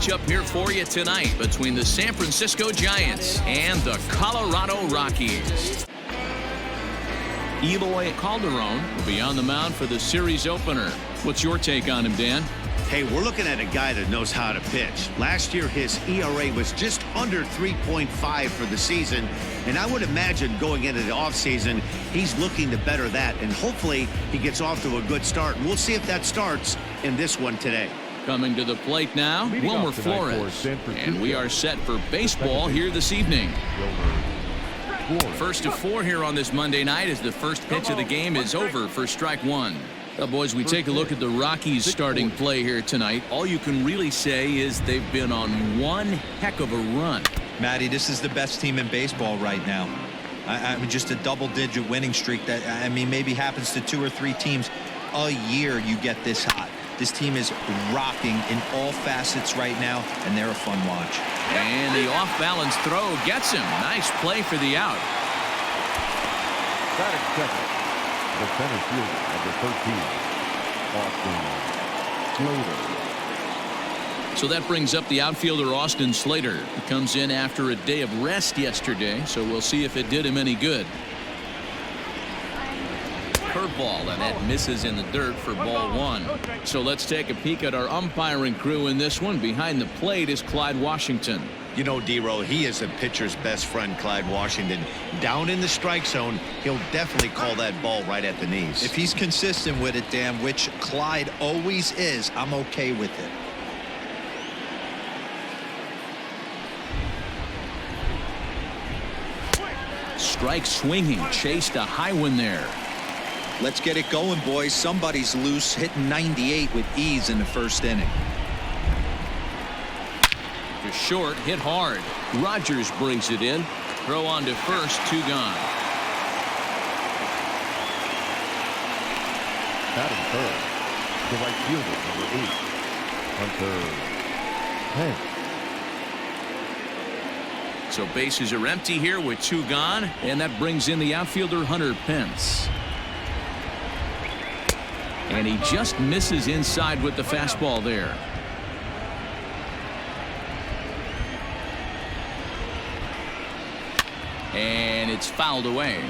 matchup here for you tonight between the San Francisco Giants and the Colorado Rockies. Eloy Calderon will be on the mound for the series opener. What's your take on him, Dan? Hey, we're looking at a guy that knows how to pitch. Last year, his ERA was just under 3.5 for the season. And I would imagine going into the offseason, he's looking to better that. And hopefully he gets off to a good start. And we'll see if that starts in this one today. Coming to the plate now, Wilmer Flores. And we are set for baseball here this evening. First to 4 here on this Monday night as the first pitch of the game is over for strike one. Well, boys, we take a look at the Rockies starting play here tonight. All you can really say is they've been on one heck of a run. Matty, this is the best team in baseball right now. I mean, just a double-digit winning streak that, I mean, maybe happens to 2 or 3 teams a year you get this hot. This team is rocking in all facets right now, and they're a fun watch. And the off-balance throw gets him. Nice play for the out. Batting second, the center fielder, number 13, Austin Slater. So that brings up the outfielder Austin Slater. He comes in after a day of rest yesterday, so we'll see if it did him any good. Curveball, and that misses in the dirt for ball one. So let's take a peek at our umpiring crew in this one. Behind the plate is Clyde Washington. You know, D-Row, he is a pitcher's best friend, Clyde Washington. Down in the strike zone, he'll definitely call that ball right at the knees. If he's consistent with it, Dan, which Clyde always is, I'm okay with it. Strike swinging, chased a high one there. Let's get it going, boys. Somebody's loose, hitting 98 with ease in the first inning. To short, hit hard. Rogers brings it in. Throw on to first, 2 gone. Batting third, the right fielder, number 8, Hunter Pence. So bases are empty here with 2 gone, and that brings in the outfielder Hunter Pence. And he just misses inside with the fastball there. And it's fouled away.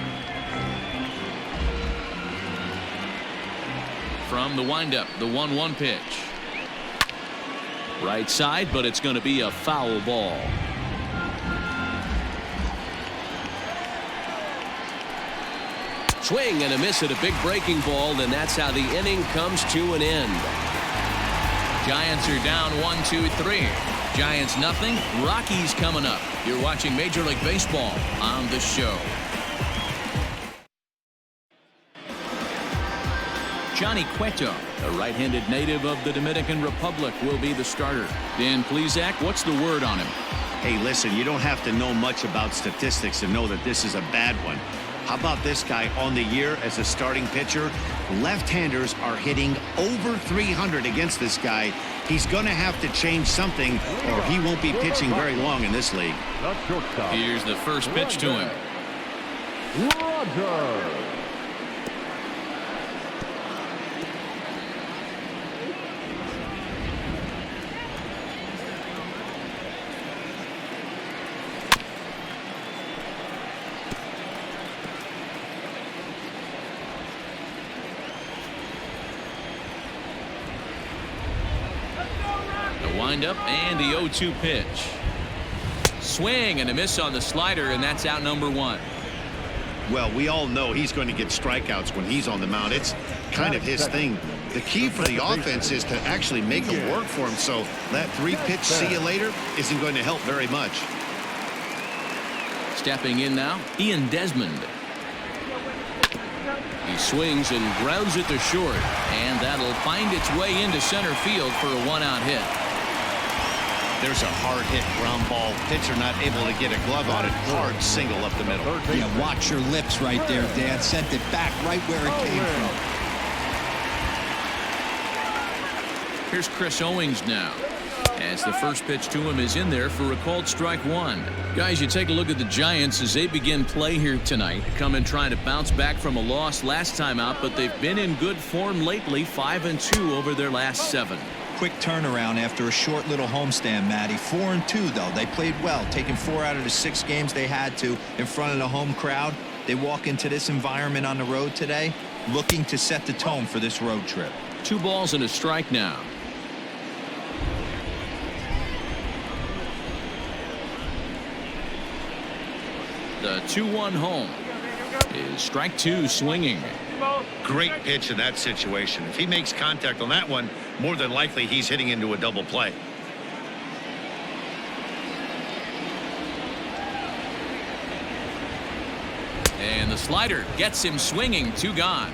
From the windup, the 1-1 pitch. Right side, but it's going to be a foul ball. Swing and a miss at a big breaking ball, and that's how the inning comes to an end. Giants are down 1-2-3. Giants nothing. Rockies coming up. You're watching Major League Baseball on The Show. Johnny Cueto, a right-handed native of the Dominican Republic, will be the starter. Dan Plesac, what's the word on him? Hey, listen, you don't have to know much about statistics to know that this is a bad one. How about this guy on the year as a starting pitcher? Left-handers are hitting over 300 against this guy. He's going to have to change something or he won't be pitching very long in this league. Here's the first pitch to him. Rogers. Windup and the 0-2 pitch. Swing and a miss on the slider, and that's out number 1. Well, we all know he's going to get strikeouts when he's on the mound. It's kind of his thing. The key for the offense is to actually make it work for him, so that 3-pitch see you later isn't going to help very much. Stepping in now, Ian Desmond. He swings and grounds it to short, and that'll find its way into center field for a 1-out hit. There's a hard hit ground ball. Pitcher not able to get a glove on it. Hard single up the middle. Yeah, watch your lips right there, Dan. Sent it back right where it came from. Here's Chris Owings now, as the first pitch to him is in there for a called strike 1. Guys, you take a look at the Giants as they begin play here tonight. Come in trying to bounce back from a loss last time out, but they've been in good form lately, 5-2 over their last 7. quick turnaround after a short little homestand, Matty. 4-2, though. They played well, taking 4 out of the 6 games they had to in front of the home crowd. They walk into this environment on the road today looking to set the tone for this road trip. 2 balls and a strike now. The 2-1 home is strike 2 swinging. Great pitch in that situation. If he makes contact on that one, more than likely he's hitting into a double play. And the slider gets him swinging. 2 gone.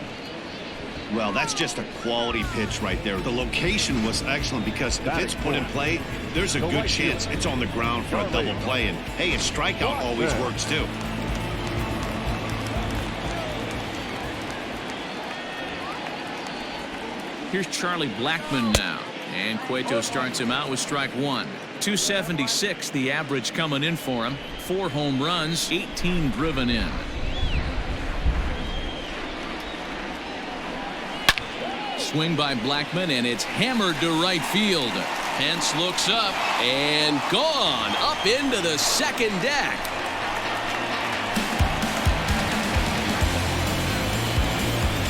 Well, that's just a quality pitch right there. The location was excellent because if it's put in play, there's a good chance it's on the ground for a double play. And hey, a strikeout always works too. Here's Charlie Blackmon now, and Cueto starts him out with strike 1. 276 the average coming in for him. 4 home runs, 18 driven in. Swing by Blackmon, and it's hammered to right field. Pence looks up and gone up into the second deck.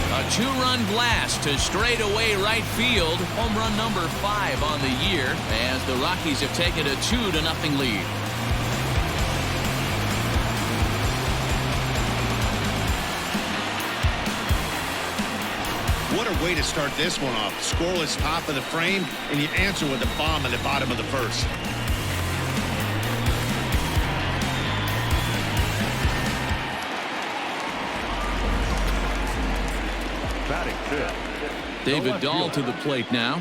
A 2-run blast to straightaway right field. Home run number 5 on the year as the Rockies have taken a 2-0 lead. What a way to start this one off. Scoreless top of the frame, and you answer with a bomb in the bottom of the first. David Dahl to the plate now.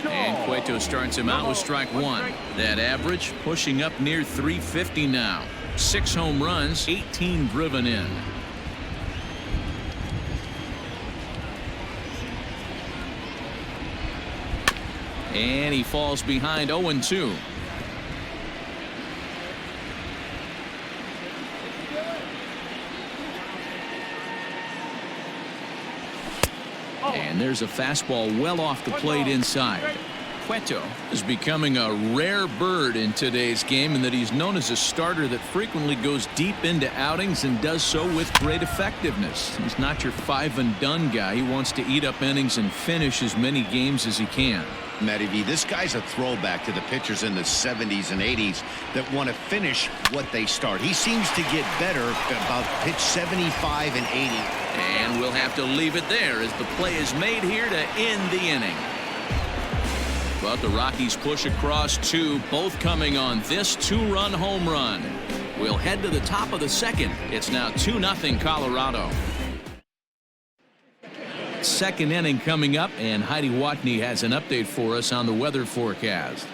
And Cueto starts him out with strike 1. That average pushing up near 350 now. 6 home runs, 18 driven in. And he falls behind 0-2. And there's a fastball well off the plate inside. Cueto is becoming a rare bird in today's game in that he's known as a starter that frequently goes deep into outings and does so with great effectiveness. He's not your 5-and-done guy. He wants to eat up innings and finish as many games as he can. Matty V, this guy's a throwback to the pitchers in the 70s and 80s that want to finish what they start. He seems to get better about pitch 75 and 80. And we'll have to leave it there as the play is made here to end the inning. But the Rockies push across 2, both coming on this 2-run home run. We'll head to the top of the second. It's now 2-0 Colorado. Second inning coming up, and Heidi Watney has an update for us on the weather forecast.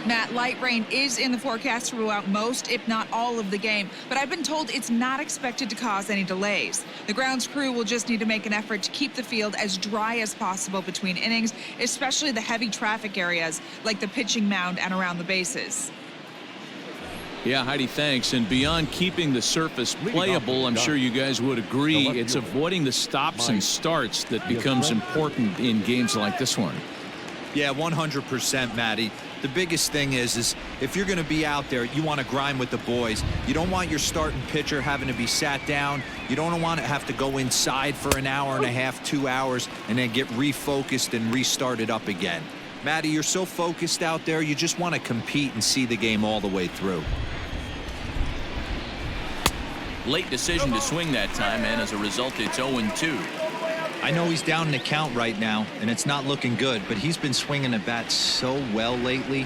Matt, light rain is in the forecast throughout most, if not all, of the game, but I've been told it's not expected to cause any delays. The grounds crew will just need to make an effort to keep the field as dry as possible between innings, especially the heavy traffic areas like the pitching mound and around the bases. Yeah, Heidi, thanks. And beyond keeping the surface playable, I'm sure you guys would agree, it's avoiding the stops and starts that becomes important in games like this one. Yeah, 100%, Matty. The biggest thing is if you're going to be out there, you want to grind with the boys. You don't want your starting pitcher having to be sat down. You don't want to have to go inside for an hour and a half, 2 hours, and then get refocused and restarted up again. Matty, you're so focused out there, you just want to compete and see the game all the way through. Late decision to swing that time, and as a result, it's 0-2. I know he's down in the count right now, and it's not looking good, but he's been swinging the bat so well lately.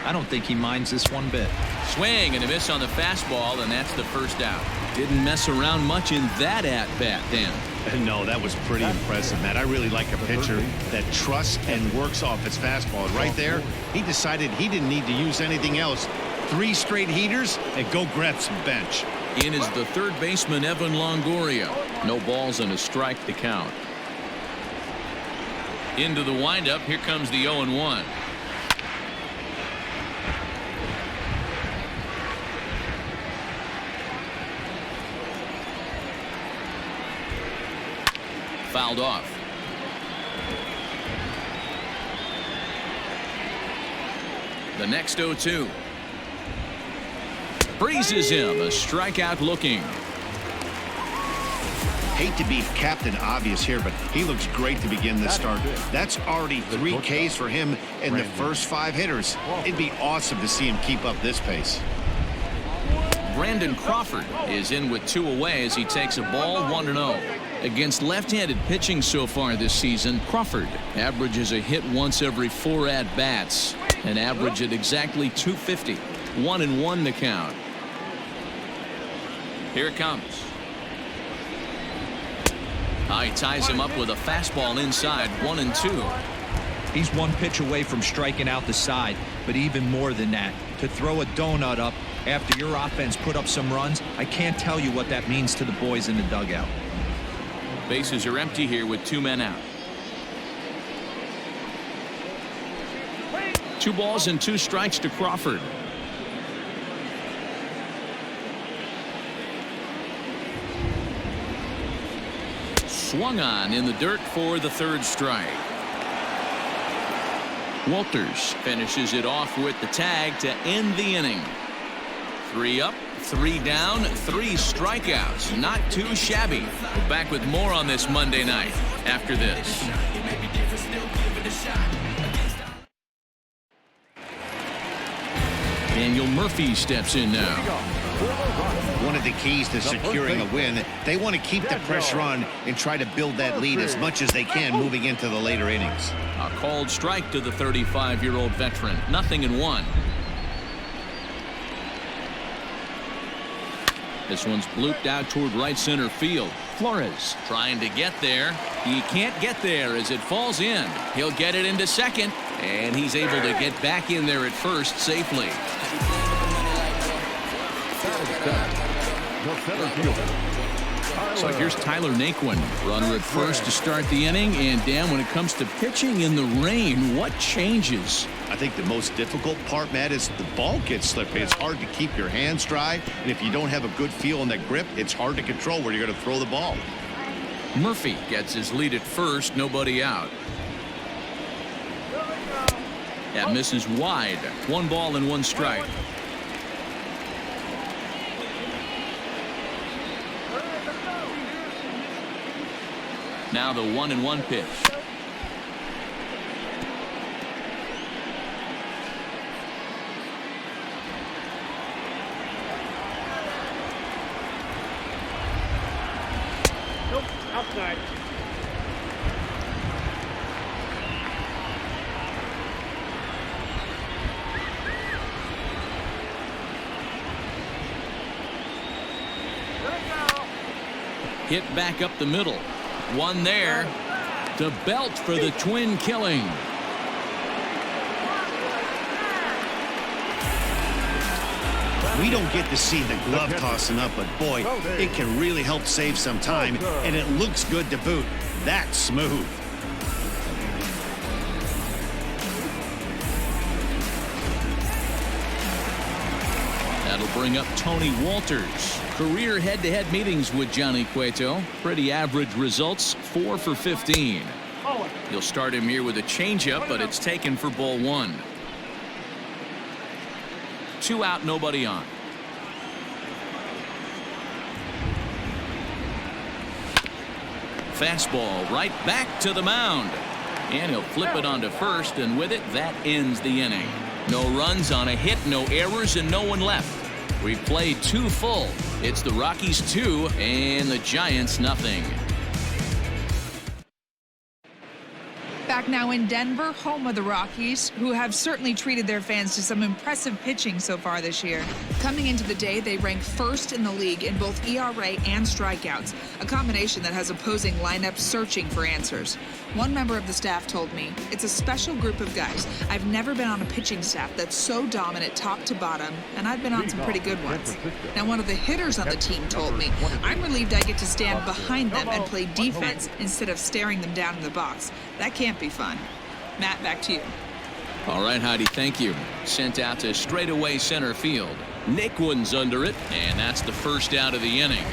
I don't think he minds this one bit. Swing and a miss on the fastball, and that's the first out. Didn't mess around much in that at-bat, Dan. No, that was pretty impressive, Matt. I really like a pitcher that trusts and works off his fastball. And right there, he decided he didn't need to use anything else. 3 straight heaters and go grab some bench. In is the third baseman, Evan Longoria. No balls and a strike to count. Into the windup, here comes the 0-1. Fouled off. The next 0-2. Breezes him. A strikeout looking. Hate to be Captain Obvious here, but he looks great to begin this start. That's already 3 Ks for him in the first 5 hitters. It'd be awesome to see him keep up this pace. Brandon Crawford is in with 2 away as he takes a ball 1-0. Against left-handed pitching so far this season, Crawford averages a hit once every 4 at-bats, an average at exactly 250. 1-1 the count. Here it comes. He ties him up with a fastball inside. 1-2. He's 1 pitch away from striking out the side, but even more than that, to throw a donut up after your offense put up some runs, I can't tell you what that means to the boys in the dugout. Bases are empty here with 2 men out. 2 balls and 2 strikes to Crawford. Swung on in the dirt for the 3rd strike. Walters finishes it off with the tag to end the inning. 3 up, 3 down, 3 strikeouts. Not too shabby. We're back with more on this Monday night after this. Daniel Murphy steps in now. One of the keys to securing a win, they want to keep the pressure on and try to build that lead as much as they can moving into the later innings. A called strike to the 35-year-old veteran. 0-1. This one's blooped out toward right center field. Flores trying to get there. He can't get there as it falls in. He'll get it into second, and he's able to get back in there at first safely. So here's Tyler Naquin, runner at first to start the inning. And Dan, when it comes to pitching in the rain, what changes? I think the most difficult part, Matt, is the ball gets slippery. It's hard to keep your hands dry, and if you don't have a good feel on that grip, it's hard to control where you're going to throw the ball. Murphy gets his lead at first, nobody out. That misses wide. 1 ball and 1 strike. Now the 1-1 pitch. Nope, outside. Hit back up the middle. 1 there to Belt for the twin killing. We don't get to see the glove tossing up, but boy, it can really help save some time, and it looks good to boot. That's smooth. That'll bring up Tony Walters. Career head-to-head meetings with Johnny Cueto. Pretty average results, 4 for 15. You'll start him here with a changeup, but it's taken for ball 1. 2 out, nobody on. Fastball right back to the mound. And he'll flip it onto first, and with it, that ends the inning. No runs on a hit, no errors, and no one left. We've played 2 full. It's the Rockies 2 and the Giants 0. Back now in Denver, home of the Rockies, who have certainly treated their fans to some impressive pitching so far this year. Coming into the day, they rank first in the league in both ERA and strikeouts, a combination that has opposing lineups searching for answers. One member of the staff told me, "It's a special group of guys. I've never been on a pitching staff that's so dominant top to bottom, and I've been on some pretty good ones." Now, one of the hitters on the team told me, "I'm relieved I get to stand behind them and play defense instead of staring them down in the box. That can't be fun." Matt, back to you. All right, Heidi, thank you. Sent out to straightaway center field. Naquin's under it, and that's the first out of the inning.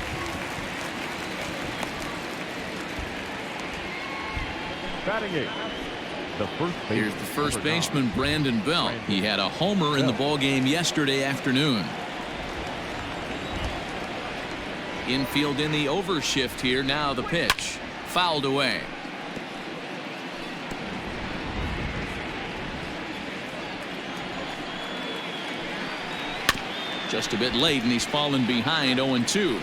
Batting 8. Here's the first baseman, Brandon Belt. He had a homer in the ballgame yesterday afternoon. Infield in the overshift here. Now the pitch. Fouled away. Just a bit late, and he's fallen behind 0-2.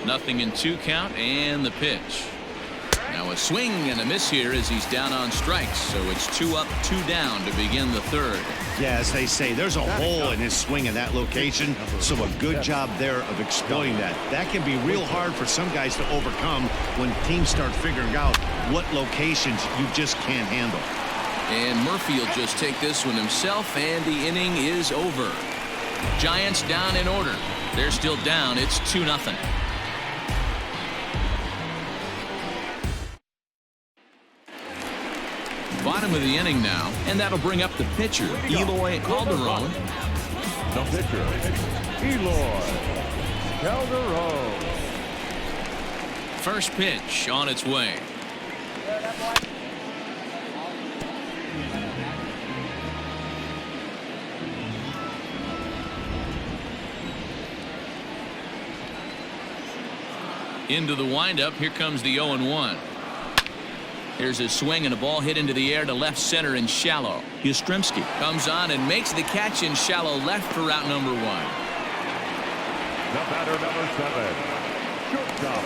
Nothing in 2 count, and the pitch. Now a swing and a miss here as he's down on strikes. So it's 2 up, 2 down to begin the third. Yeah, as they say, there's a hole in his swing in that location. So a good job there of exploiting that. That can be real hard for some guys to overcome when teams start figuring out what locations you just can't handle. And Murphy will just take this one himself, and the inning is over. Giants down in order. They're still down. It's 2-0. Bottom of the inning now, and that'll bring up the pitcher, Eloy Calderon. The pitcher, Eloy Calderon. First pitch on its way. Into the windup. Here comes the 0-1. Here's a swing and a ball hit into the air to left center and shallow. Yastrzemski comes on and makes the catch in shallow left for out number 1. The batter, number 7, shortstop,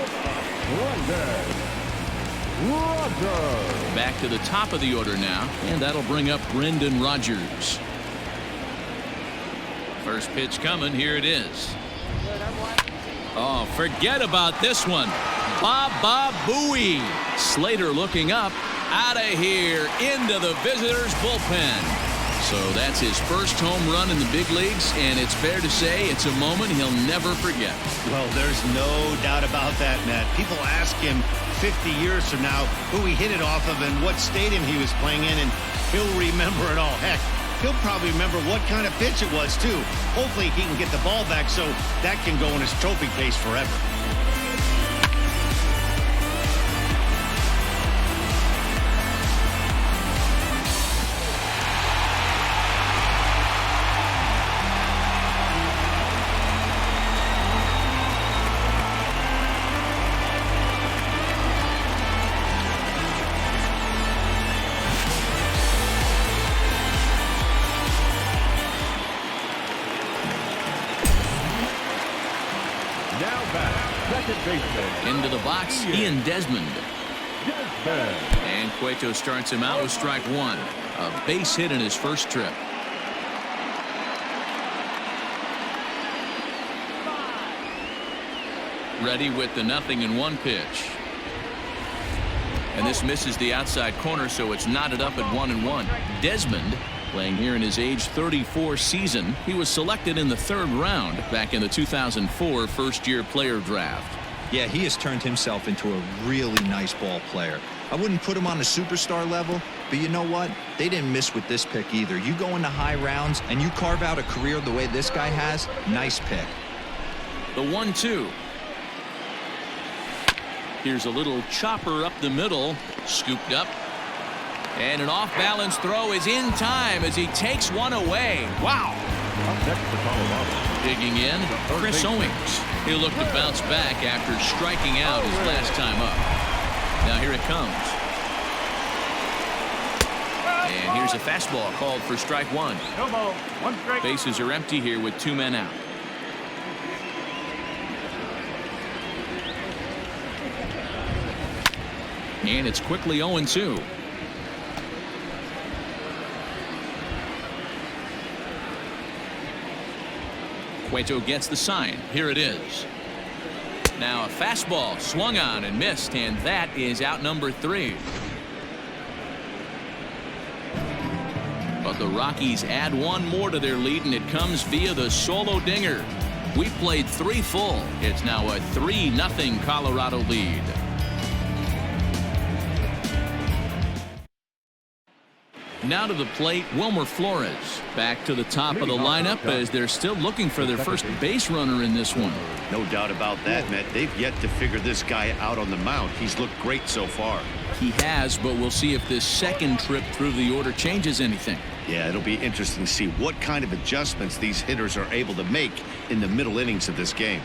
Rogers. Back to the top of the order now, and that'll bring up Brendan Rodgers. First pitch coming. Here it is. Oh, forget about this one. Baba Booey. Slater looking up. Out of here. Into the visitors' bullpen. So that's his first home run in the big leagues, and it's fair to say it's a moment he'll never forget. Well, there's no doubt about that, Matt. People ask him 50 years from now who he hit it off of and what stadium he was playing in, and he'll remember it all. Heck, he'll probably remember what kind of pitch it was, too. Hopefully he can get the ball back so that can go in his trophy case forever. Into the box, Ian Desmond. And Cueto starts him out with strike 1. A base hit in his first trip. Ready with the 0-1 pitch. And this misses the outside corner, so it's knotted up at 1-1. Desmond, playing here in his age 34 season, he was selected in the 3rd round back in the 2004 first-year player draft. Yeah, he has turned himself into a really nice ball player. I wouldn't put him on a superstar level, but you know what? They didn't miss with this pick either. You go into high rounds and you carve out a career the way this guy has, nice pick. The 1-2. Here's a little chopper up the middle, scooped up. And an off-balance throw is in time as he takes one away. Wow. Up next for Colorado. Digging in, Chris Owings. He'll look to bounce back after striking out his last time up. Now here it comes. And here's a fastball called for strike 1. Bases are empty here with 2 men out. And it's quickly 0-2. Cueto gets the sign. Here it is. Now a fastball swung on and missed, and that is out number 3. But the Rockies add 1 more to their lead, and it comes via the solo dinger. We played 3 full. It's now a 3-0 Colorado lead. Now to the plate, Wilmer Flores. Back to the top of the lineup as they're still looking for their first base runner in this one. No doubt about that, Matt. They've yet to figure this guy out on the mound. He's looked great so far. He has, but we'll see if this second trip through the order changes anything. Yeah, it'll be interesting to see what kind of adjustments these hitters are able to make in the middle innings of this game.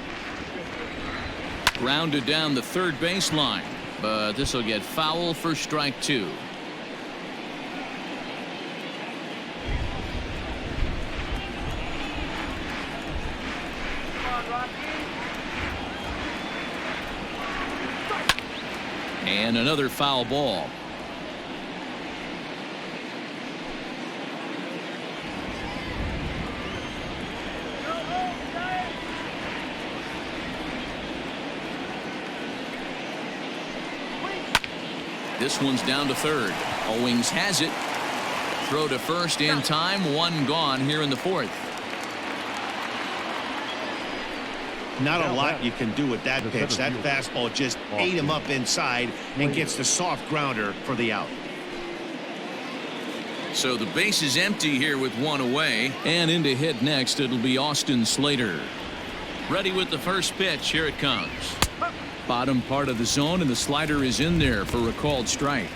Grounded down the third baseline, but this will get foul for strike 2. And another foul ball. This one's down to third. Owings has it. Throw to first in time. One gone here in the fourth. Not a lot you can do with that pitch. That fastball just ate him up inside and gets the soft grounder for the out. So the base is empty here with one away. And in to hit next, it'll be Austin Slater. Ready with the first pitch. Here it comes. Bottom part of the zone, and the slider is in there for a called strike.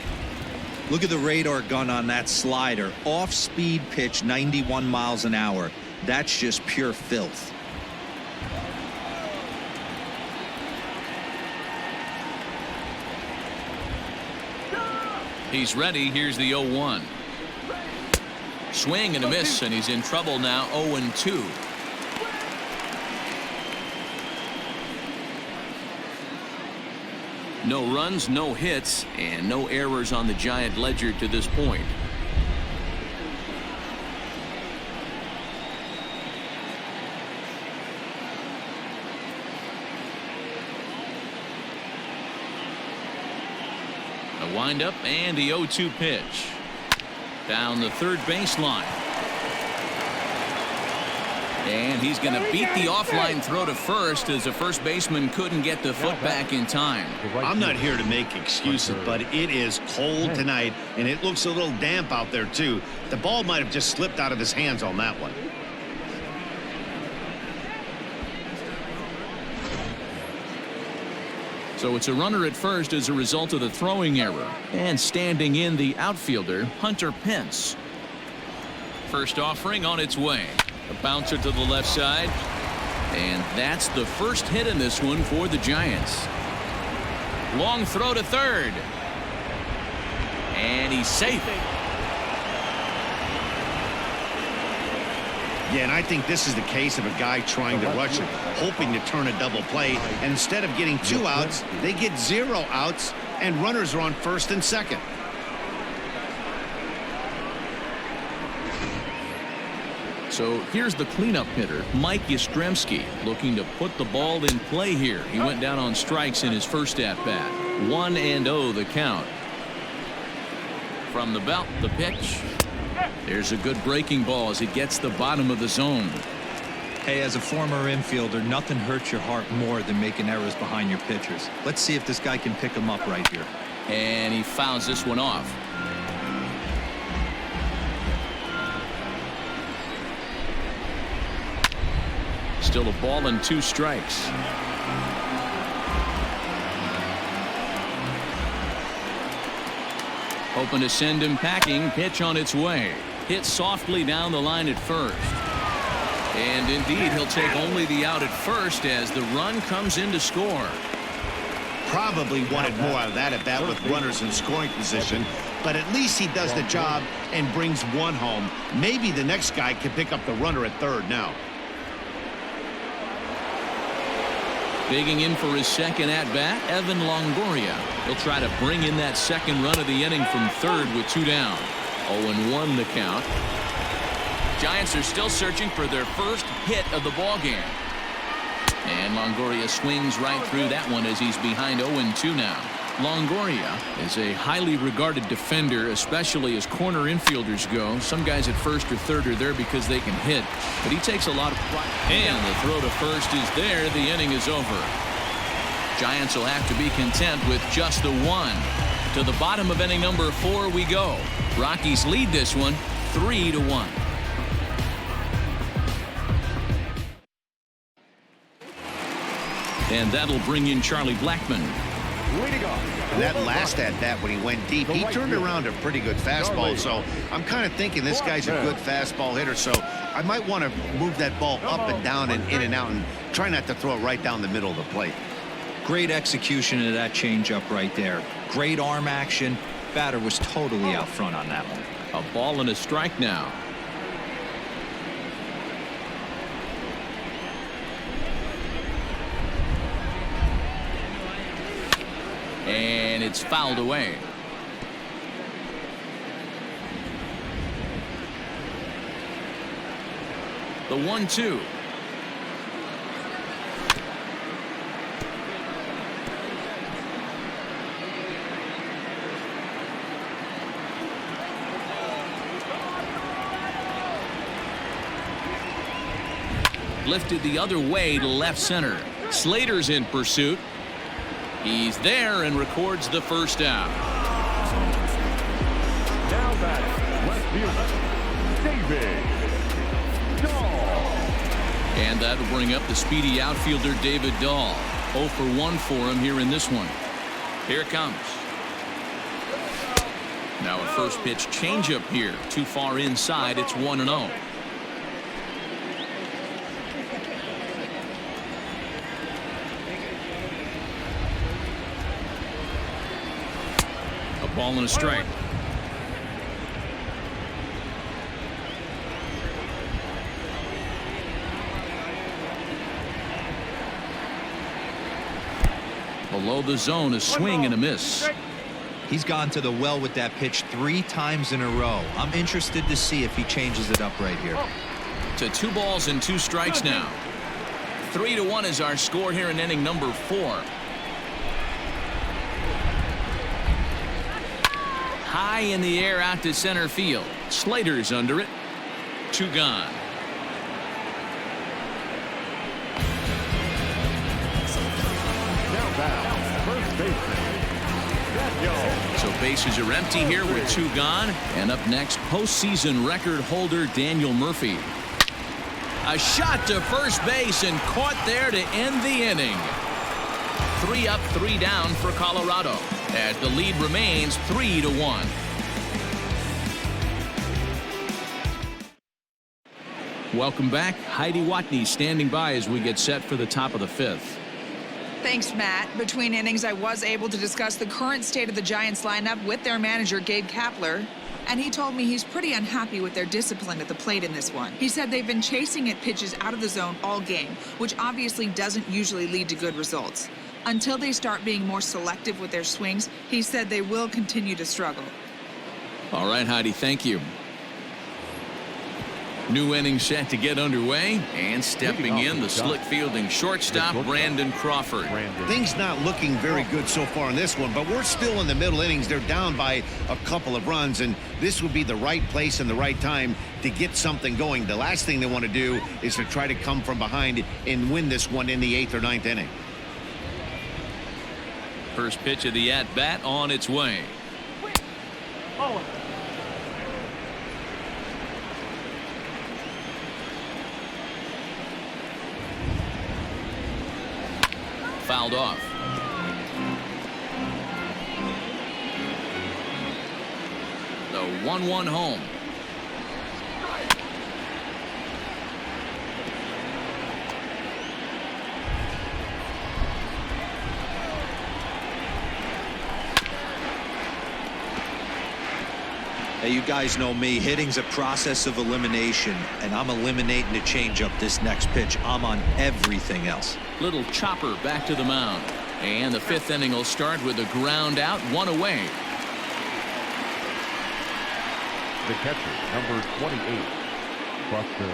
Look at the radar gun on that slider. Off-speed pitch, 91 miles an hour. That's just pure filth. He's ready. Here's the 0-1. Swing and a miss, and he's in trouble now. 0-2. No runs, no hits, and no errors on the Giant ledger to this point. A windup and the 0-2 pitch. Down the third baseline. And he's going to beat the offline throw to first as the first baseman couldn't get the foot back in time. I'm not here to make excuses, but it is cold tonight, and it looks a little damp out there, too. The ball might have just slipped out of his hands on that one. So it's a runner at first as a result of the throwing error. And standing in the outfielder, Hunter Pence. First offering on its way. A bouncer to the left side. And that's the first hit in this one for the Giants. Long throw to third. And he's safe. Yeah, and I think this is the case of a guy trying to rush it, hoping to turn a double play. And instead of getting 2 outs, they get 0 outs, and runners are on first and second. So here's the cleanup hitter, Mike Yastrzemski, looking to put the ball in play here. He went down on strikes in his first at-bat. 1-0 the count. From the belt, the pitch. There's a good breaking ball as it gets the bottom of the zone. Hey, as a former infielder, nothing hurts your heart more than making errors behind your pitchers. Let's see if this guy can pick them up right here. And he fouls this one off. Still a ball and 2 strikes. Hoping to send him packing. Pitch on its way. Hit softly down the line at first. And indeed, he'll take only the out at first as the run comes in to score. Probably wanted more out of that at bat with runners in scoring position, but at least he does the job and brings 1 home. Maybe the next guy can pick up the runner at third now. Digging in for his second at-bat, Evan Longoria. He'll try to bring in that second run of the inning from third with 2 down. 0-1 the count. Giants are still searching for their first hit of the ballgame. And Longoria swings right through that one as he's behind 0-2 now. Longoria is a highly regarded defender, especially as corner infielders go. Some guys at first or third are there because they can hit, but he takes a lot of pride. And the throw to first is there. The inning is over. Giants will have to be content with just the one. To the bottom of inning number 4 we go. Rockies lead this one 3-1. And that'll bring in Charlie Blackmon. And that last at bat when he went deep, he turned around a pretty good fastball. So I'm kind of thinking this guy's a good fastball hitter. So I might want to move that ball up and down and in and out and try not to throw it right down the middle of the plate. Great execution of that changeup right there. Great arm action. Batter was totally out front on that one. A ball and a strike now. And it's fouled away. The 1-2. Lifted the other way to left center. Slater's in pursuit. He's there and records the first out. Now batting, left fielder, David Dahl. And that'll bring up the speedy outfielder David Dahl. 0 for 1 for him here in this one. Here it comes. Now a first pitch changeup here. Too far inside. It's 1-0. Ball and a strike. Below the zone, a swing and a miss. He's gone to the well with that pitch 3 times in a row. I'm interested to see if he changes it up right here. To 2 balls and 2 strikes now. 3-1 is our score here in inning number 4. High in the air out to center field. Slater's under it. 2 gone. Now down, first baseman. So bases are empty here with 2 gone. And up next, postseason record holder Daniel Murphy. A shot to first base and caught there to end the inning. 3 up, 3 down for Colorado, as the lead remains 3-1. Welcome back. Heidi Watney standing by as we get set for the top of the 5th. Thanks, Matt. Between innings, I was able to discuss the current state of the Giants lineup with their manager, Gabe Kapler. And he told me he's pretty unhappy with their discipline at the plate in this one. He said they've been chasing at pitches out of the zone all game, which obviously doesn't usually lead to good results. Until they start being more selective with their swings, he said they will continue to struggle. All right, Heidi, thank you. New inning set to get underway, and stepping in, the slick fielding shortstop, Brandon Crawford. Things not looking very good so far in this one, but we're still in the middle innings. They're down by a couple of runs, and this would be the right place and the right time to get something going. The last thing they want to do is to try to come from behind and win this one in the 8th or 9th inning. First pitch of the at-bat on its way. Fouled off. The 1-1 home. Hey, you guys know me. Hitting's a process of elimination, and I'm eliminating the changeup this next pitch. I'm on everything else. Little chopper back to the mound. And the 5th inning will start with a ground out, 1 away. The catcher, number 28, Buster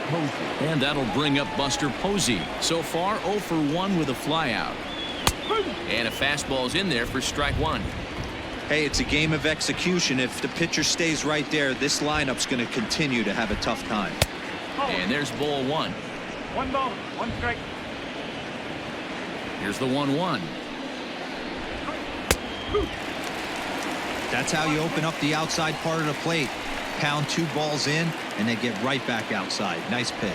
Posey. And that'll bring up Buster Posey. So far, 0 for 1 with a flyout. And a fastball's in there for strike 1. Hey, it's a game of execution. If the pitcher stays right there, this lineup's going to continue to have a tough time. And there's ball 1. 1 ball, 1 strike. Here's the 1-1. That's how you open up the outside part of the plate. Pound 2 balls in and then get right back outside. Nice pitch.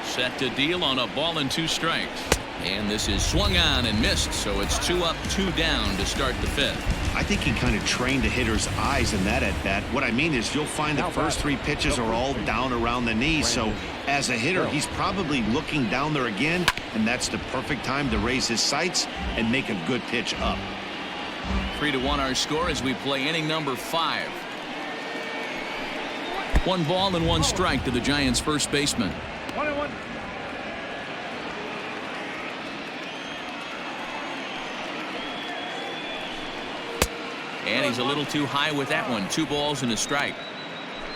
Set to deal on a ball and 2 strikes. And this is swung on and missed, so it's 2 up, 2 down to start the 5th. I think he kind of trained the hitter's eyes in that at bat. What I mean is you'll find the first 3 pitches are all down around the knee. So as a hitter, he's probably looking down there again, and that's the perfect time to raise his sights and make a good pitch up. 3-1 our score as we play inning number 5. 1 ball and 1 strike to the Giants' first baseman. 1-1. And he's a little too high with that one. 2 balls and a strike.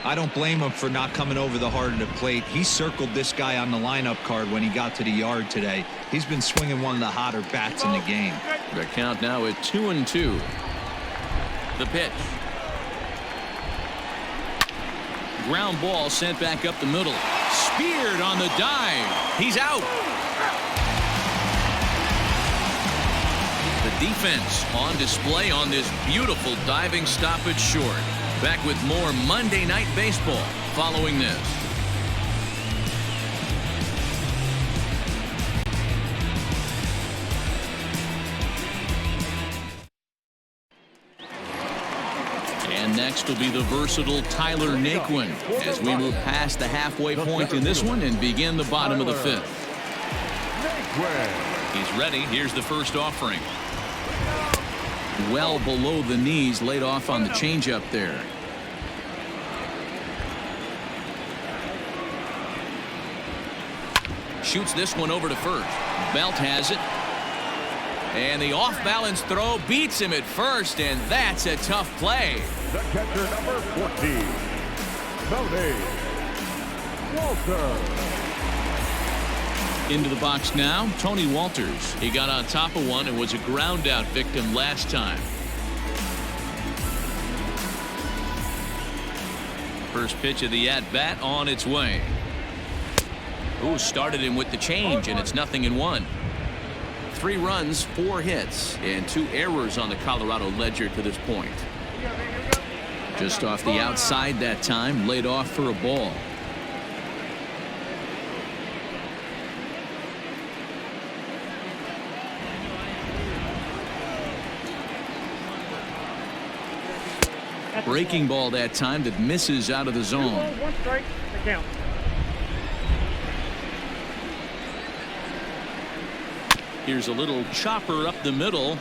I don't blame him for not coming over the heart of the plate. He circled this guy on the lineup card when he got to the yard today. He's been swinging one of the hotter bats in the game. The count now at 2-2. The pitch. Ground ball sent back up the middle. Speared on the dive. He's out. The defense on display on this beautiful diving stoppage short. Back with more Monday Night Baseball following this. And next will be the versatile Tyler Naquin as we move past the halfway point in this one and begin the bottom of the 5th. He's ready. Here's the first offering. Well below the knees, laid off on the changeup there. Shoots this one over to first. Belt has it. And the off-balance throw beats him at first, and that's a tough play. The catcher, number 14, Tony Walter. Into the box now, Tony Walters. He got on top of one and was a ground out victim last time. First pitch of the at-bat on its way. Ooh, started him with the change, and it's 0-1. 3 runs, 4 hits, and 2 errors on the Colorado ledger to this point. Just off the outside that time, laid off for a ball. Breaking ball that time that misses out of the zone. 1 strike, the count. Here's a little chopper up the middle.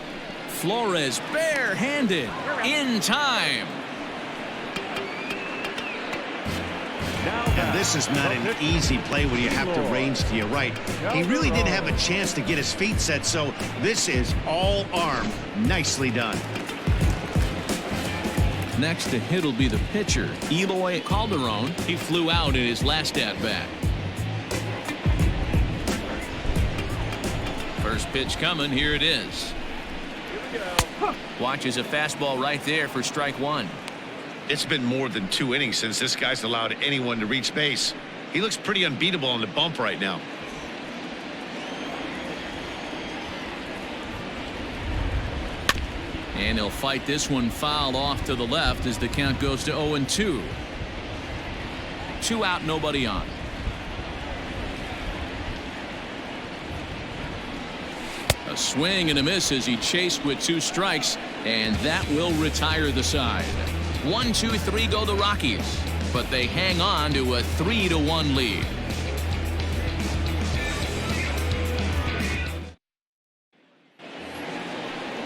Flores barehanded in time. And this is not an easy play when you have to range to your right. He really didn't have a chance to get his feet set, so this is all arm. Nicely done. Next to hit will be the pitcher, Eloy Calderon. He flew out in his last at-bat. First pitch coming. Here it is. Watches a fastball right there for strike 1. It's been more than 2 innings since this guy's allowed anyone to reach base. He looks pretty unbeatable on the bump right now. And he'll fight this one foul off to the left as the count goes to 0-2. 2 out, nobody on. A swing and a miss as he chased with 2 strikes, and that will retire the side. 1-2-3 go the Rockies, but they hang on to a 3-1 lead.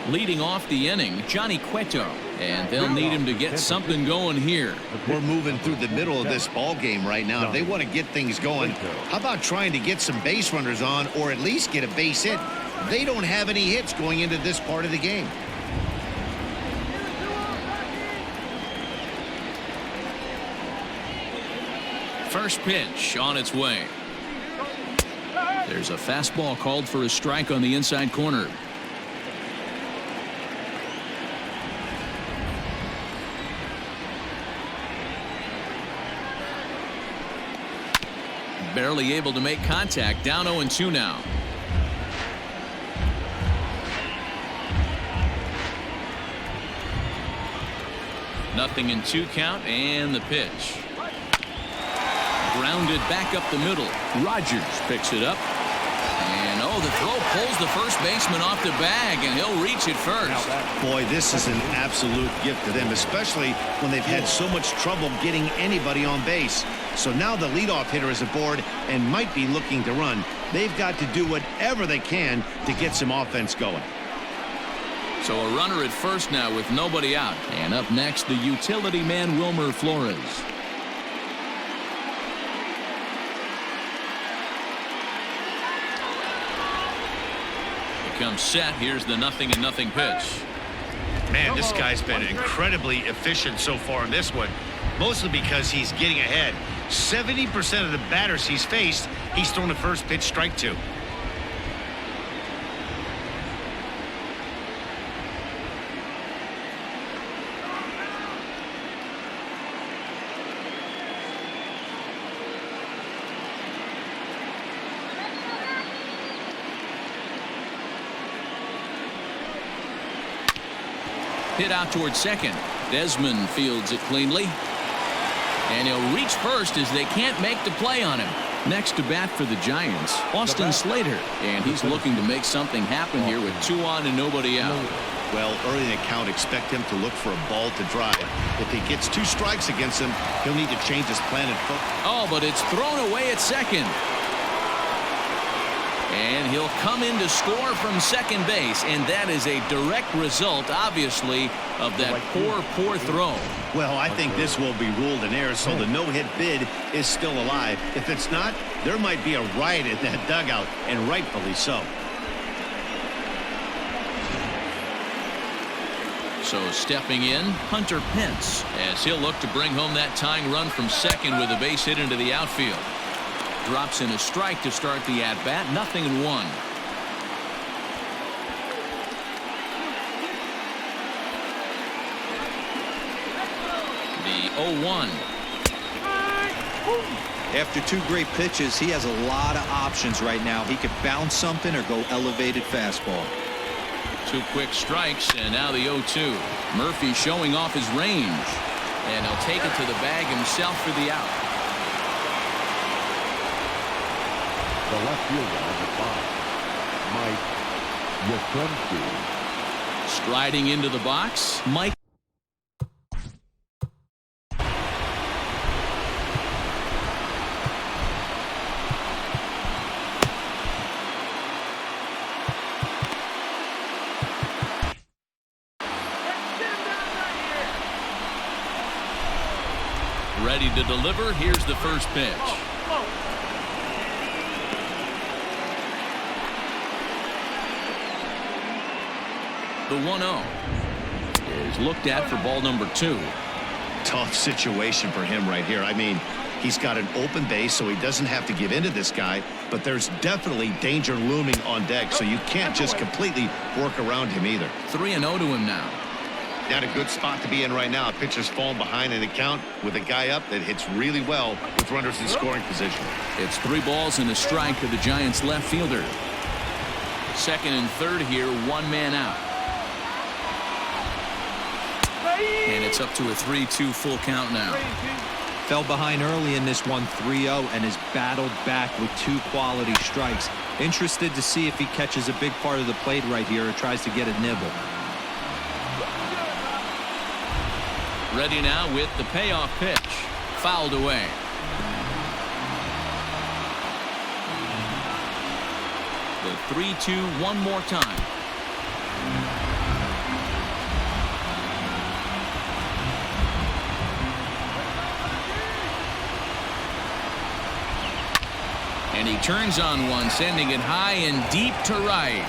Leading off the inning, Johnny Cueto, and they'll need him to get something going here. We're moving through the middle of this ball game right now. If they want to get things going, how about trying to get some base runners on or at least get a base hit? They don't have any hits going into this part of the game. First pitch on its way. There's a fastball called for a strike on the inside corner. Barely able to make contact. Down 0-2 now. 0-2 count, and the pitch. Grounded back up the middle. Rogers picks it up. And the throw pulls the first baseman off the bag, and he'll reach it first. Boy, this is an absolute gift to them, especially when they've had so much trouble getting anybody on base. So now the leadoff hitter is aboard and might be looking to run. They've got to do whatever they can to get some offense going. So a runner at first now with nobody out. And up next, the utility man, Wilmer Flores. Comes set. Here's the 0-0 pitch. Man, this guy's been incredibly efficient so far in this one, mostly because he's getting ahead. 70% of the batters he's faced, he's thrown the first pitch strike to. Hit out towards second. Desmond fields it cleanly. And he'll reach first as they can't make the play on him. Next to bat for the Giants, Austin Slater. And he's looking to make something happen here with 2 on and nobody out. Well, early in the count, expect him to look for a ball to drive. If he gets 2 strikes against him, he'll need to change his plan and focus. But it's thrown away at second. And he'll come in to score from second base, and that is a direct result, obviously, of that poor throw. Well, I think this will be ruled an error, so the no-hit bid is still alive. If it's not, there might be a riot in that dugout, and rightfully so. So stepping in, Hunter Pence, as he'll look to bring home that tying run from second with a base hit into the outfield. Drops in a strike to start the at-bat. 0-1. The 0-1. After 2 great pitches, he has a lot of options right now. He could bounce something or go elevated fastball. 2 quick strikes, and now the 0-2. Murphy showing off his range, and he'll take it to the bag himself for the out. The left fielder on the box, Mike Yastrzemski. Striding into the box, Mike. Ready to deliver. Here's the first pitch. The 1-0 is looked at for ball number 2. Tough situation for him right here. I mean, he's got an open base, so he doesn't have to give in to this guy, but there's definitely danger looming on deck, so you can't just completely work around him either. 3-0 to him now. Not a good spot to be in right now. Pitcher's falling behind in the count with a guy up that hits really well with runners in scoring position. It's 3 balls and a strike to the Giants left fielder. Second and third here, 1 man out. And it's up to a 3-2 full count now. Fell behind early in this one, 3-0, and has battled back with 2 quality strikes. Interested to see if he catches a big part of the plate right here or tries to get a nibble. Ready now with the payoff pitch. Fouled away. The 3-2 one more time. And he turns on one, sending it high and deep to right.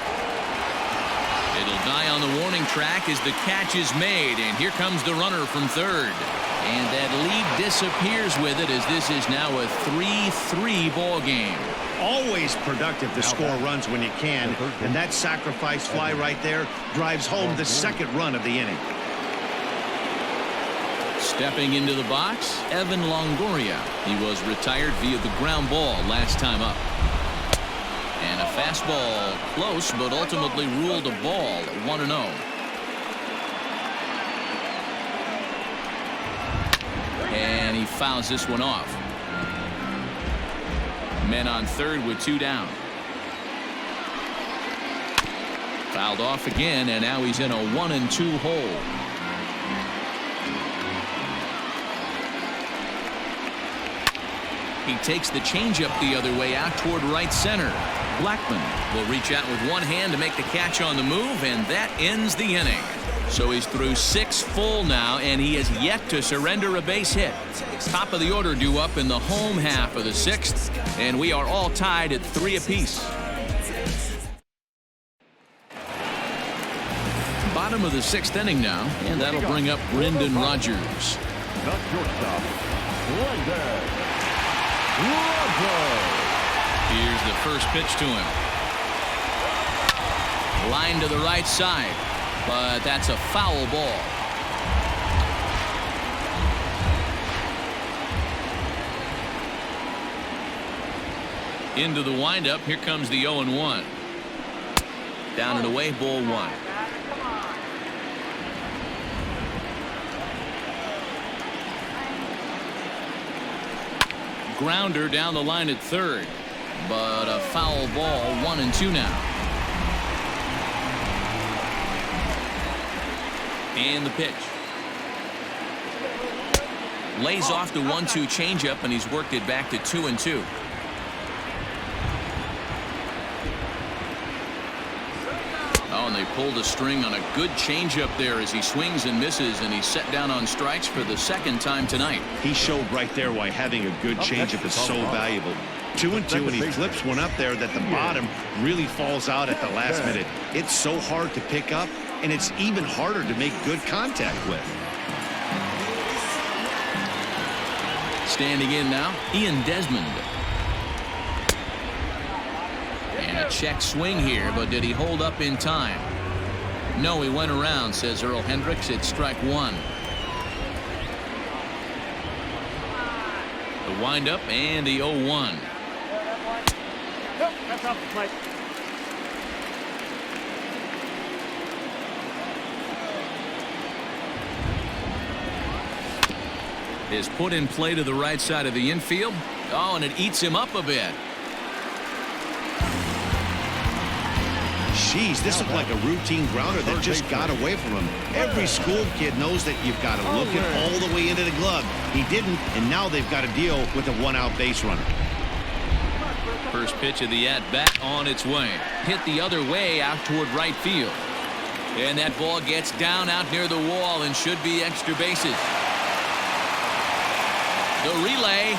It'll die on the warning track as the catch is made, and here comes the runner from third. And that lead disappears with it as this is now a 3-3 ball game. Always productive to score runs when you can, and that sacrifice fly right there drives home the second run of the inning. Stepping into the box, Evan Longoria. He was retired via the ground ball last time up. And a fastball close, but ultimately ruled a ball. 1-0. And he fouls this one off. Men on third with 2 down. Fouled off again, and now he's in a 1-2 hole. He takes the changeup the other way out toward right center. Blackman will reach out with one hand to make the catch on the move, and that ends the inning. So he's through 6 full now, and he has yet to surrender a base hit. Top of the order due up in the home half of the 6th, and we are all tied at 3 apiece. Bottom of the 6th inning now, and that'll bring up Brendan Rodgers. The shortstop, Brendan Rodgers. Here's the first pitch to him. Line to the right side, but that's a foul ball. Into the windup. Here comes the 0-1. Down and away, ball 1. Grounder down the line at third, but a foul ball. 1-2 now. And the pitch. Lays off the 1-2 changeup, and he's worked it back to 2-2. Oh, and they pulled a string on a good changeup there as he swings and misses, and he's set down on strikes for the 2nd time tonight. He showed right there why having a good changeup is so valuable. 2-2, and he flips one up there that the bottom really falls out at the last minute. It's so hard to pick up, and it's even harder to make good contact with. Standing in now, Ian Desmond. And a check swing here, but did he hold up in time? No, he went around, says Earl Hendricks. It's strike 1. The windup and the 0-1. That's off the plate. Is put in play to the right side of the infield. Oh, and it eats him up a bit. Jeez, this looked like a routine grounder that just got away from him. Every school kid knows that you've got to look it all the way into the glove. He didn't, and now they've got to deal with a 1-out base runner. First pitch of the at-bat on its way. Hit the other way out toward right field. And that ball gets down out near the wall and should be extra bases. The relay,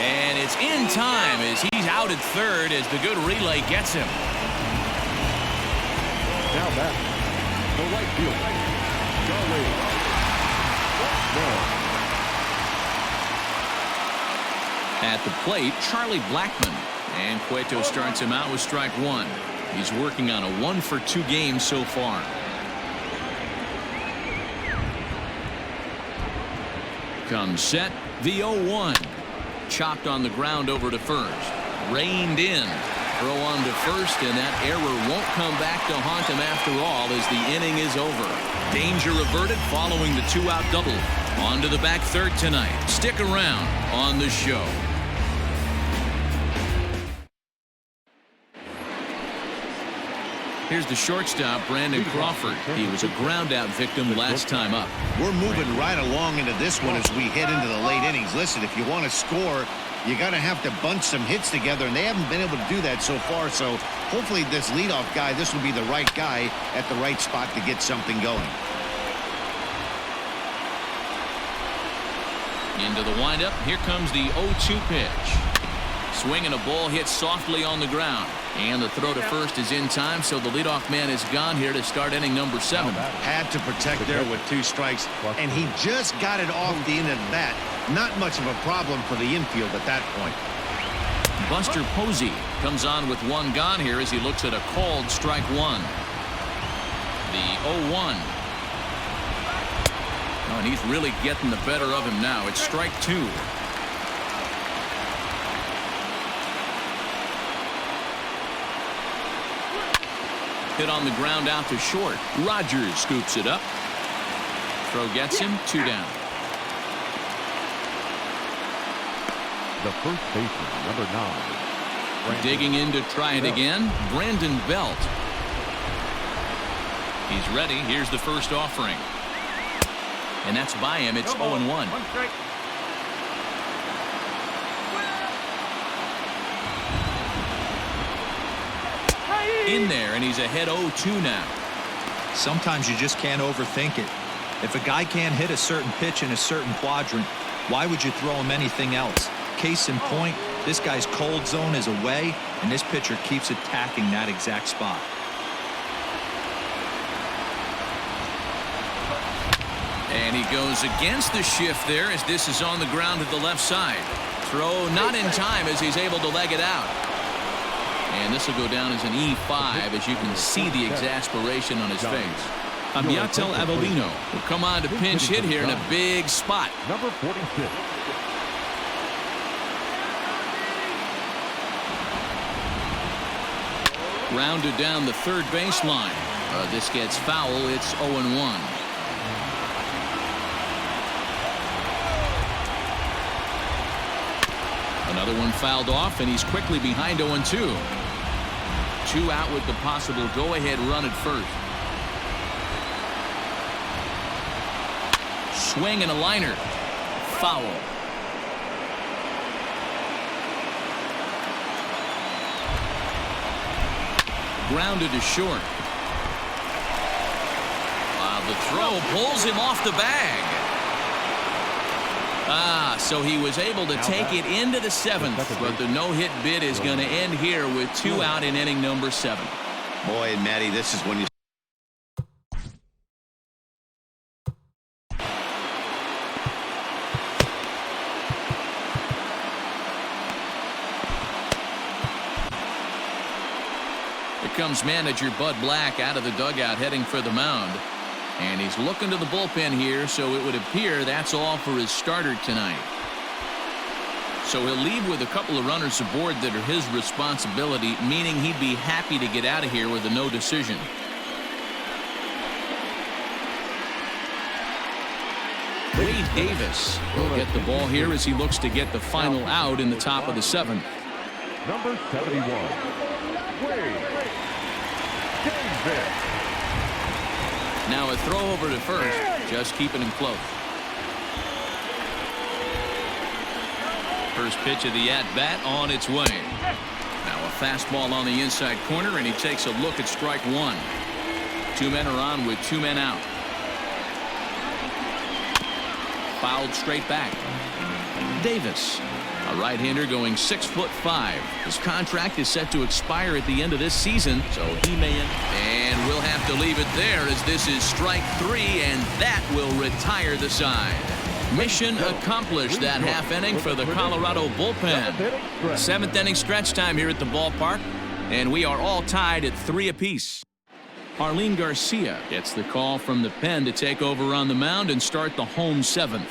and it's in time as he's out at third as the good relay gets him. Now back, the right fielder, Charlie. At the plate, Charlie Blackman, and Cueto starts him out with strike 1. He's working on a 1-for-2 game so far. Comes set, the 0-1. Chopped on the ground over to first. Reined in. Throw on to first, and that error won't come back to haunt him after all as the inning is over. Danger averted following the 2-out double. On to the back third tonight. Stick around on the show. Here's the shortstop, Brandon Crawford. He was a ground-out victim last time up. We're moving right along into this one as we head into the late innings. Listen, if you want to score, you got to have to bunch some hits together, and they haven't been able to do that so far. So hopefully this leadoff guy, this will be the right guy at the right spot to get something going. Into the windup. Here comes the 0-2 pitch. Swing and a ball hit softly on the ground. And the throw to first is in time, so the leadoff man is gone here to start inning number 7. Had to protect there with 2 strikes, and he just got it off the end of the bat. Not much of a problem for the infield at that point. Buster Posey comes on with 1 gone here as he looks at a called strike 1. The 0-1. Oh, and he's really getting the better of him now. It's strike 2. Hit on the ground out to short. Rodgers scoops it up. Throw gets him. 2 down. The first baseman, number 9. Digging in to try it again, Brandon Belt. He's ready. Here's the first offering. And that's by him. It's 0-1. In there, and he's ahead 0-2 now. Sometimes you just can't overthink it. If a guy can't hit a certain pitch in a certain quadrant, why would you throw him anything else? Case in point, this guy's cold zone is away, and this pitcher keeps attacking that exact spot. And he goes against the shift there as this is on the ground to the left side. Throw not in time as he's able to leg it out. And this will go down as an E5 as you can see the exasperation on his face. Abiatel Avelino will come on to pinch hit here in a big spot. Number 46. Rounded down the third baseline. This gets foul. It's 0-1. Another one fouled off, and he's quickly behind 0-2. 2 out with the possible go-ahead run at first. Swing and a liner. Foul. Grounded to short. The throw pulls him off the bag. So he was able to take it into the 7th, but the no-hit bid is going to end here with 2 out in inning number 7. Boy, Matty, this is when you... Here comes manager Bud Black out of the dugout heading for the mound. And he's looking to the bullpen here, so it would appear that's all for his starter tonight. So he'll leave with a couple of runners aboard that are his responsibility, meaning he'd be happy to get out of here with a no decision. Wade Davis will get the ball here as he looks to get the final out in the top of the 7th. Number 71. Wade Davis. Now a throw over to first, just keeping him close. First pitch of the at-bat on its way. Now a fastball on the inside corner, and he takes a look at strike 1. 2 men are on with 2 men out. Fouled straight back. Davis, a right-hander going 6'5". His contract is set to expire at the end of this season, so he may end. And we'll have to leave it there as this is strike 3, and that will retire the side. Mission accomplished that half inning for the Colorado bullpen. 7th inning stretch time here at the ballpark, and we are all tied at 3 apiece. Arlene Garcia gets the call from the pen to take over on the mound and start the home 7th.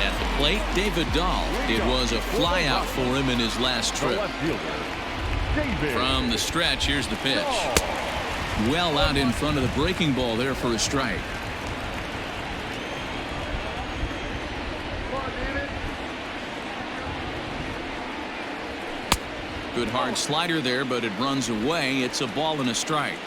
At the plate, David Dahl. It was a flyout for him in his last trip. From the stretch, here's the pitch. Well out in front of the breaking ball there for a strike. Good hard slider there, but it runs away. It's a ball and a strike.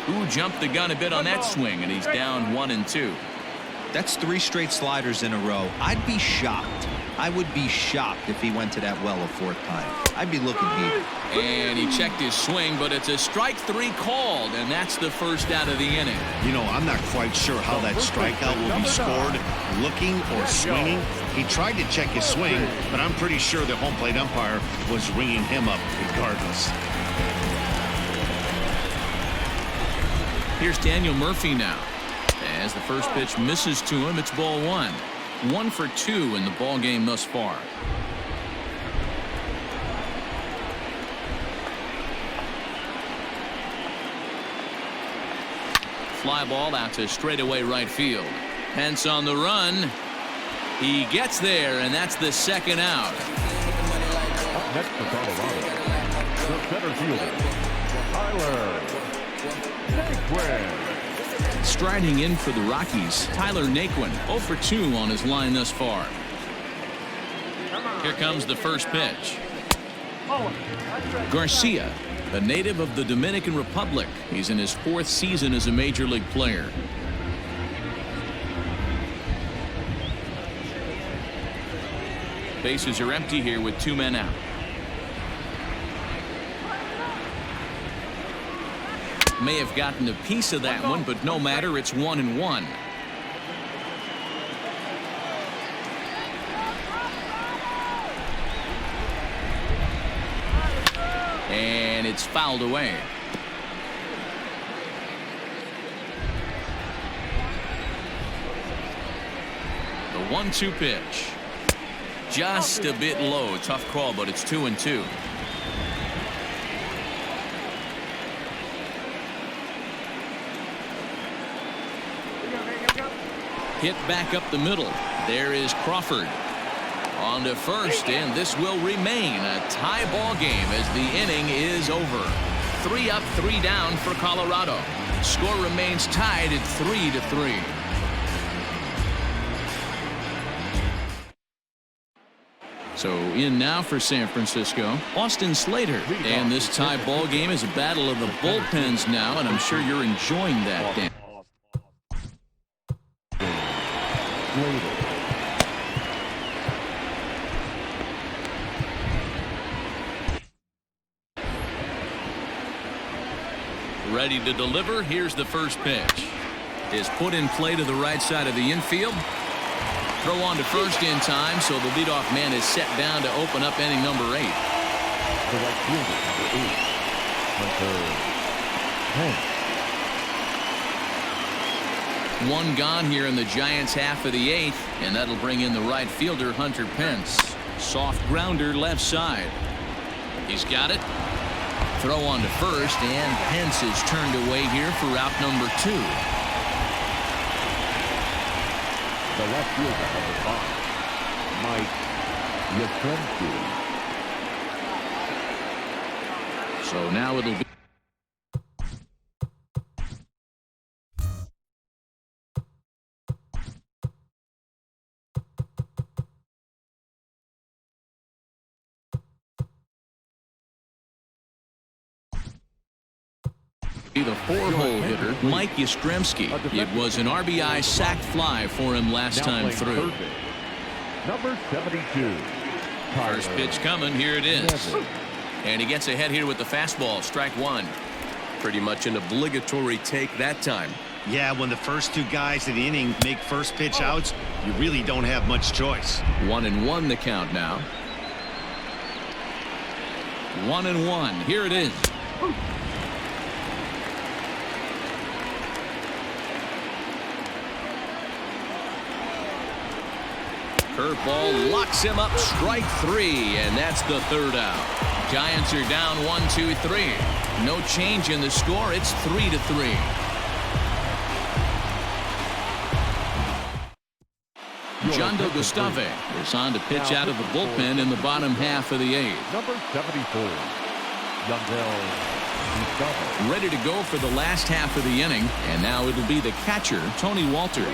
Ooh, jumped the gun a bit on that swing, and he's down 1-2. That's 3 straight sliders in a row. I'd be shocked. I would be shocked if he went to that well a 4th time. I'd be looking here. And he checked his swing, but it's a strike 3 called, and that's the first out of the inning. You know, I'm not quite sure how that strikeout will be scored, looking or swinging. He tried to check his swing, but I'm pretty sure the home plate umpire was ringing him up regardless. Here's Daniel Murphy now. As the first pitch misses to him, it's ball 1. 1 for 2 in the ball game thus far. Fly ball out to straightaway right field. Pence on the run. He gets there, and that's the 2nd out. Up next for Colorado, the center fielder, Tyler Striding in for the Rockies, Tyler Naquin, 0 for 2 on his line thus far. Here comes the first pitch. Garcia, a native of the Dominican Republic. He's in his 4th season as a major league player. Bases are empty here with 2 men out. May have gotten a piece of that one, but no matter, it's 1-1. And it's fouled away. The 1-2 pitch. Just a bit low. Tough call, but it's 2-2. Hit back up the middle. There is Crawford. On to first, and this will remain a tie ball game as the inning is over. 3 up, 3 down for Colorado. Score remains tied at 3-3. So in now for San Francisco, Austin Slater. And this tie ball game is a battle of the bullpens now, and I'm sure you're enjoying that, Dan. Ready to deliver. Here's the first pitch. Is put in play to the right side of the infield. Throw on to first in time, so the leadoff man is set down to open up inning number 8. The right fielder, number 8, Hunter Pence. 1 gone here in the Giants' half of the 8th, and that'll bring in the right fielder, Hunter Pence. Soft grounder left side. He's got it. Throw on to first, and Pence is turned away here for route number 2. The left fielder, number 5, Mike Yastrzemski. So now it'll be the 4-hole hitter, Mike Yastrzemski. It was an RBI sac fly for him last time through. Number 72. First pitch coming. Here it is. And he gets ahead here with the fastball. Strike 1. Pretty much an obligatory take that time. Yeah, when the first 2 guys in the inning make first pitch outs, you really don't have much choice. 1-1 the count now. 1-1. Here it is. Curveball locks him up. Strike 3, and that's the 3rd out. Giants are down 1-2-3. No change in the score. It's 3-3. Jondo Gustave is on to pitch out of the bullpen in the bottom half of the 8th. Number 74. Jondo Gustave. Ready to go for the last half of the inning, and now it'll be the catcher, Tony Walters.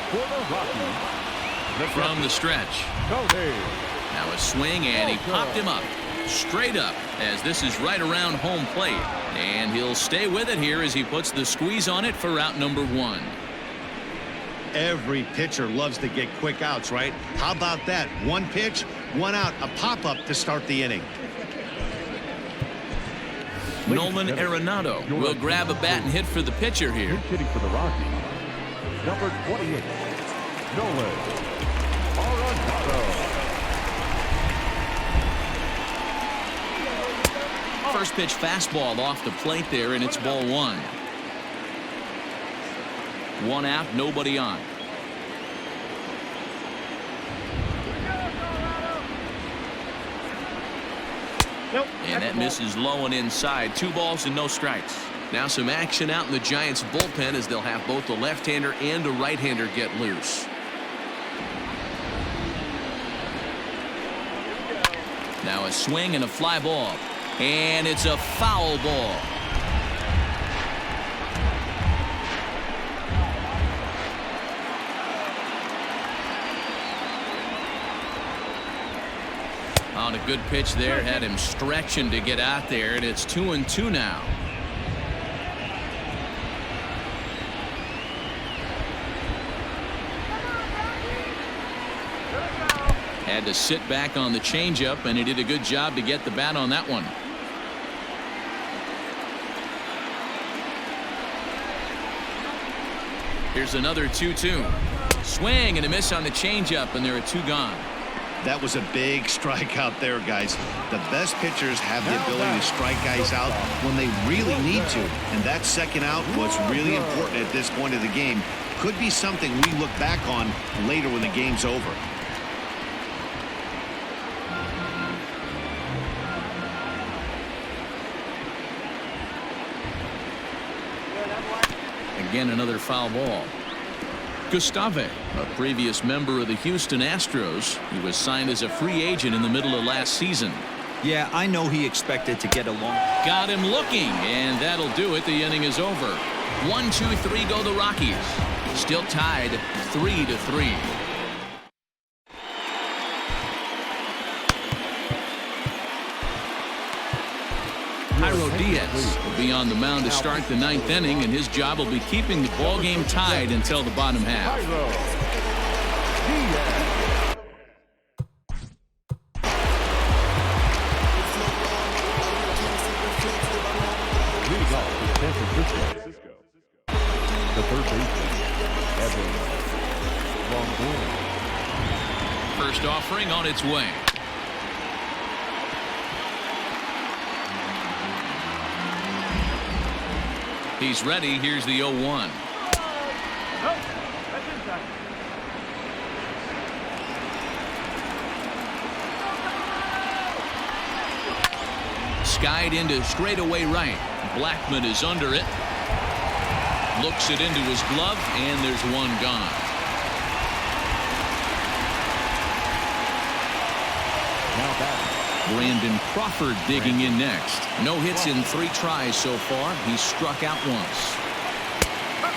For the Rockies. From the stretch. Now a swing, and he popped him up. Straight up, as this is right around home plate. And he'll stay with it here as he puts the squeeze on it for out number 1. Every pitcher loves to get quick outs, right? How about that? 1 pitch, 1 out, a pop-up to start the inning. Nolan Arenado will grab a bat and hit for the pitcher here. Hitting for the Rockies. Number 28. Nolan Arenado. First pitch fastball off the plate there, and it's ball 1. 1 out, nobody on. And that misses low and inside. 2 balls and no strikes. Now some action out in the Giants bullpen as they'll have both a left-hander and a right-hander get loose. Now a swing and a fly ball. And it's a foul ball. On a good pitch there, had him stretching to get out there, and it's 2-2 now. Had to sit back on the changeup, and he did a good job to get the bat on that one. Here's another 2-2. Swing and a miss on the changeup, and there are 2 gone. That was a big strikeout there, guys. The best pitchers have the ability to strike guys out when they really need to. And that second out was really important at this point of the game. Could be something we look back on later when the game's over. Again, another foul ball. Gustave, a previous member of the Houston Astros, he was signed as a free agent in the middle of last season. Yeah, I know he expected to get along. Got him looking, and that'll do it. The inning is over. 1-2-3 go the Rockies. Still tied 3-3. Jairo Diaz will be on the mound to start the 9th inning, and his job will be keeping the ball game tied until the bottom half. The third baseman, First offering on its way. He's ready. Here's the 0-1. Skied into straightaway right. Blackman is under it. Looks it into his glove, and there's 1 gone. now back. Brandon Crawford digging in next. No hits in 3 tries so far. He's struck out once.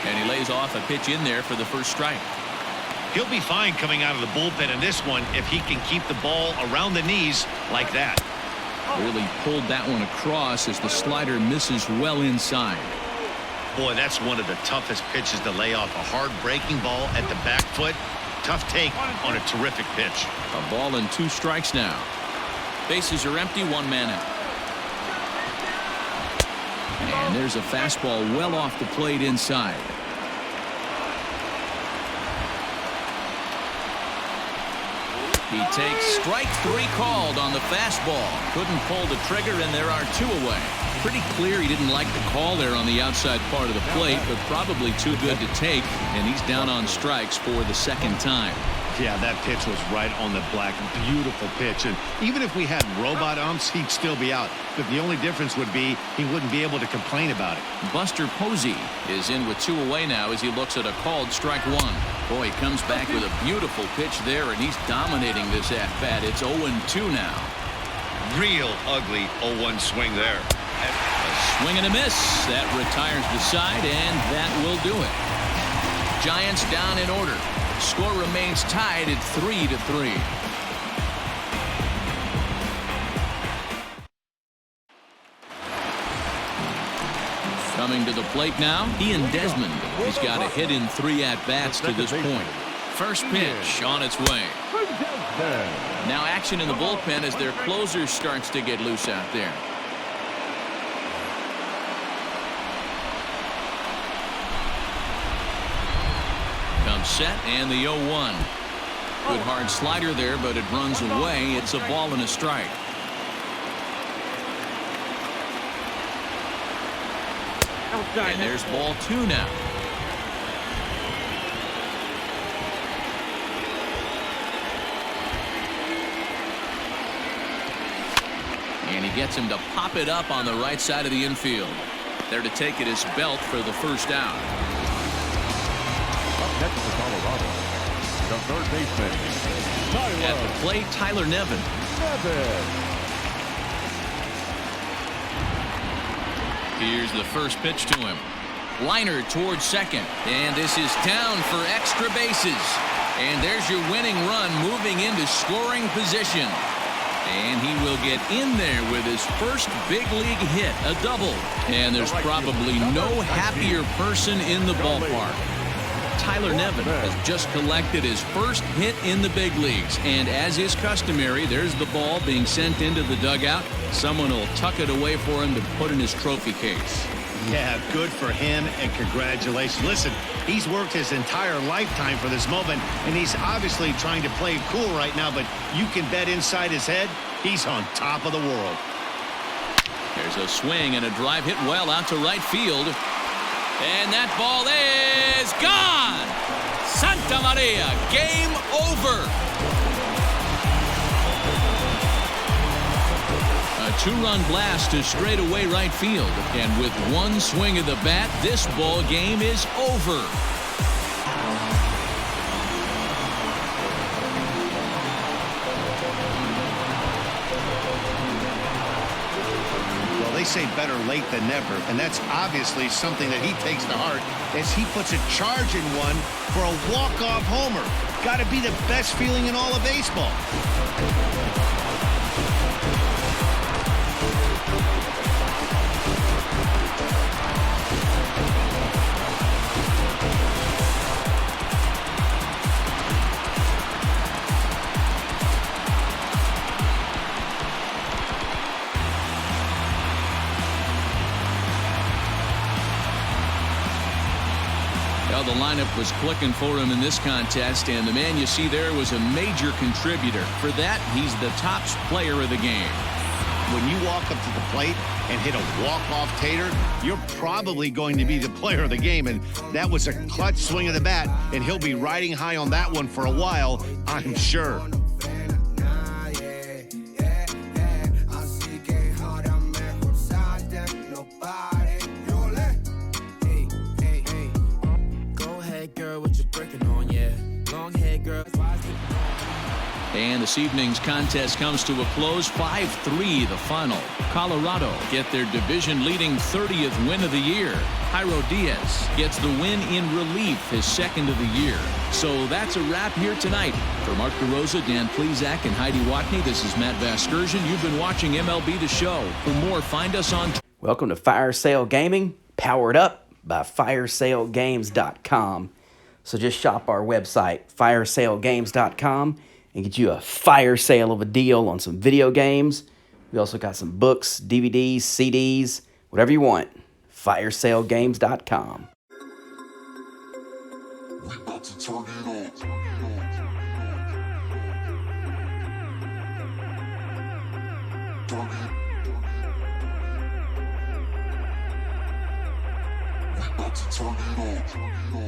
And he lays off a pitch in there for the first strike. He'll be fine coming out of the bullpen in this one if he can keep the ball around the knees like that. Really pulled that one across as the slider misses well inside. Boy, that's one of the toughest pitches to lay off. A hard breaking ball at the back foot. Tough take on a terrific pitch. A ball and 2 strikes now. Bases are empty, 1 man out. And there's a fastball well off the plate inside. He takes strike 3 called on the fastball. Couldn't pull the trigger, and there are 2 away. Pretty clear he didn't like the call there on the outside part of the plate, but probably too good to take, and he's down on strikes for the 2nd time. Yeah, that pitch was right on the black. Beautiful pitch. And even if we had robot umps, he'd still be out. But the only difference would be he wouldn't be able to complain about it. Buster Posey is in with 2 away now as he looks at a called strike 1. Boy, he comes back with a beautiful pitch there, and he's dominating this at-bat. It's 0-2 now. Real ugly 0-1 swing there. A swing and a miss. That retires the side, and that will do it. Giants down in order. Score remains tied at 3-3. Coming to the plate now, Ian Desmond. He's got a hit in 3 at-bats to this point. First pitch on its way. Now action in the bullpen as their closer starts to get loose out there. Comes set and the 0-1. Good hard slider there, but it runs away. It's a ball and a strike. And there's ball 2 now. And he gets him to pop it up on the right side of the infield. There to take it is Belt for the first out. Up next for Colorado, the third baseman, At the plate, Tyler Nevin. Here's the first pitch to him. Liner towards second. And this is down for extra bases. And there's your winning run moving into scoring position. And he will get in there with his first big league hit, a double. And there's probably no happier person in the ballpark. Tyler Nevin has just collected his first hit in the big leagues. And as is customary, there's the ball being sent into the dugout. Someone will tuck it away for him to put in his trophy case. Yeah, good for him, and congratulations. Listen, he's worked his entire lifetime for this moment, and he's obviously trying to play it cool right now, but you can bet inside his head, he's on top of the world. There's a swing and a drive hit well out to right field. And that ball is gone! Santa Maria, game over! A two-run blast to straightaway right field. And with one swing of the bat, this ball game is over. Well, they say better late than never, and that's obviously something that he takes to heart as he puts a charge in one for a walk-off homer. Got to be the best feeling in all of baseball. Well, the lineup was clicking for him in this contest, and the man you see there was a major contributor. For that, he's the top player of the game. When you walk up to the plate and hit a walk-off tater, you're probably going to be the player of the game, and that was a clutch swing of the bat, and he'll be riding high on that one for a while, I'm sure. And this evening's contest comes to a close, 5-3 the final. Colorado get their division-leading 30th win of the year. Jairo Diaz gets the win in relief, his second of the year. So that's a wrap here tonight. For Mark DeRosa, Dan Plezak, and Heidi Watney, this is Matt Vasgersian. You've been watching MLB The Show. For more, find us on... Welcome to Fire Sale Gaming, powered up by firesalegames.com. So just shop our website, firesalegames.com, and get you a fire sale of a deal on some video games. We also got some books, DVDs, CDs, whatever you want. firesalegames.com. We about to turn it on. We about to turn it on.